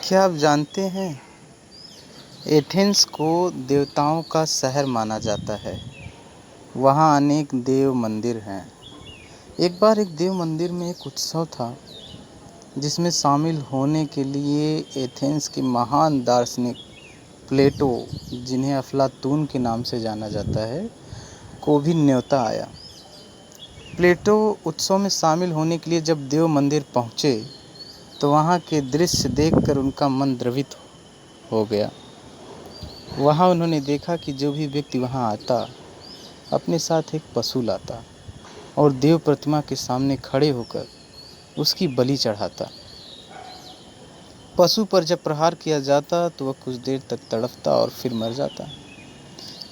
क्या आप जानते हैं एथेंस को देवताओं का शहर माना जाता है। वहाँ अनेक देव मंदिर हैं। एक बार एक देव मंदिर में एक उत्सव था जिसमें शामिल होने के लिए एथेंस के महान दार्शनिक प्लेटो, जिन्हें अफलातून के नाम से जाना जाता है, को भी न्योता आया। प्लेटो उत्सव में शामिल होने के लिए जब देव मंदिर पहुँचे तो वहाँ के दृश्य देखकर उनका मन द्रवित हो गया। वहाँ उन्होंने देखा कि जो भी व्यक्ति वहाँ आता अपने साथ एक पशु लाता और देव प्रतिमा के सामने खड़े होकर उसकी बलि चढ़ाता। पशु पर जब प्रहार किया जाता तो वह कुछ देर तक तड़पता और फिर मर जाता।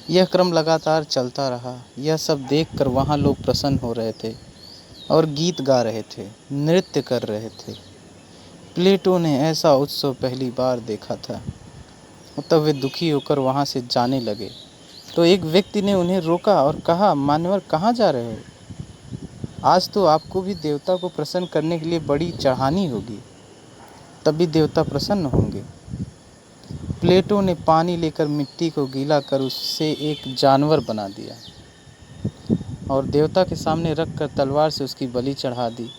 यह क्रम लगातार चलता रहा। यह सब देखकर वहाँ लोग प्रसन्न हो रहे थे और गीत गा रहे थे, नृत्य कर रहे थे। प्लेटो ने ऐसा उत्सव पहली बार देखा था। तब वे दुखी होकर वहाँ से जाने लगे तो एक व्यक्ति ने उन्हें रोका और कहा, मान्यवर, कहाँ जा रहे हो? आज तो आपको भी देवता को प्रसन्न करने के लिए बड़ी चढ़ानी होगी, तभी देवता प्रसन्न होंगे। प्लेटो ने पानी लेकर मिट्टी को गीला कर उससे एक जानवर बना दिया और देवता के सामने रखकर तलवार से उसकी बलि चढ़ा दी।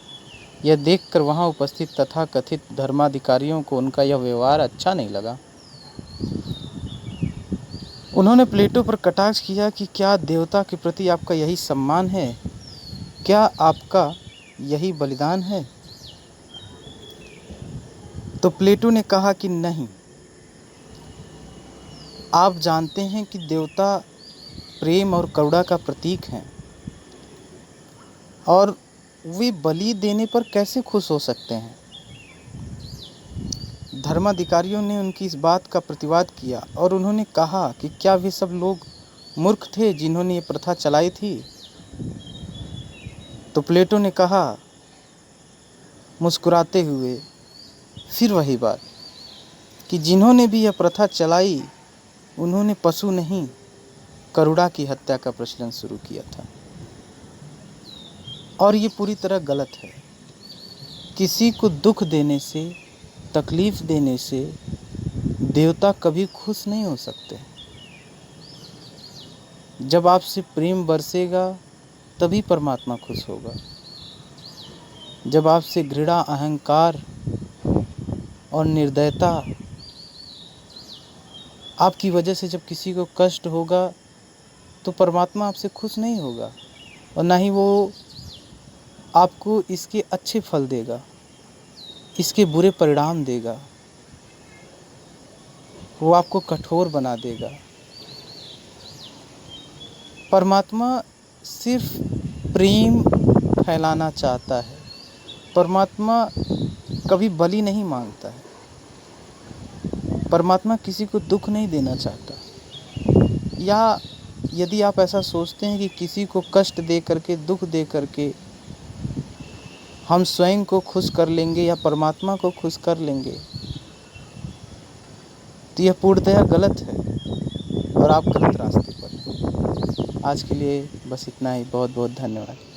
यह देखकर वहाँ उपस्थित तथाकथित धर्माधिकारियों को उनका यह व्यवहार अच्छा नहीं लगा। उन्होंने प्लेटो पर कटाक्ष किया कि क्या देवता के प्रति आपका यही सम्मान है? क्या आपका यही बलिदान है? तो प्लेटो ने कहा कि नहीं, आप जानते हैं कि देवता प्रेम और करुणा का प्रतीक हैं और वे बलि देने पर कैसे खुश हो सकते हैं। धर्माधिकारियों ने उनकी इस बात का प्रतिवाद किया और उन्होंने कहा कि क्या वे सब लोग मूर्ख थे जिन्होंने ये प्रथा चलाई थी? तो प्लेटो ने कहा मुस्कुराते हुए फिर वही बात कि जिन्होंने भी यह प्रथा चलाई उन्होंने पशु नहीं, करुणा की हत्या का प्रचलन शुरू किया था और ये पूरी तरह गलत है। किसी को दुख देने से, तकलीफ देने से देवता कभी खुश नहीं हो सकते। जब आपसे प्रेम बरसेगा तभी परमात्मा खुश होगा। जब आपसे घृणा, अहंकार और निर्दयता आपकी वजह से जब किसी को कष्ट होगा तो परमात्मा आपसे खुश नहीं होगा और ना ही वो आपको इसके अच्छे फल देगा, इसके बुरे परिणाम देगा। वो आपको कठोर बना देगा। परमात्मा सिर्फ प्रेम फैलाना चाहता है। परमात्मा कभी बलि नहीं मांगता है। परमात्मा किसी को दुख नहीं देना चाहता। या यदि आप ऐसा सोचते हैं कि किसी को कष्ट दे करके, दुख दे करके हम स्वयं को खुश कर लेंगे या परमात्मा को खुश कर लेंगे, तो यह पूर्णतः गलत है और आप गलत रास्ते पर हैं। आज के लिए बस इतना ही। बहुत बहुत धन्यवाद।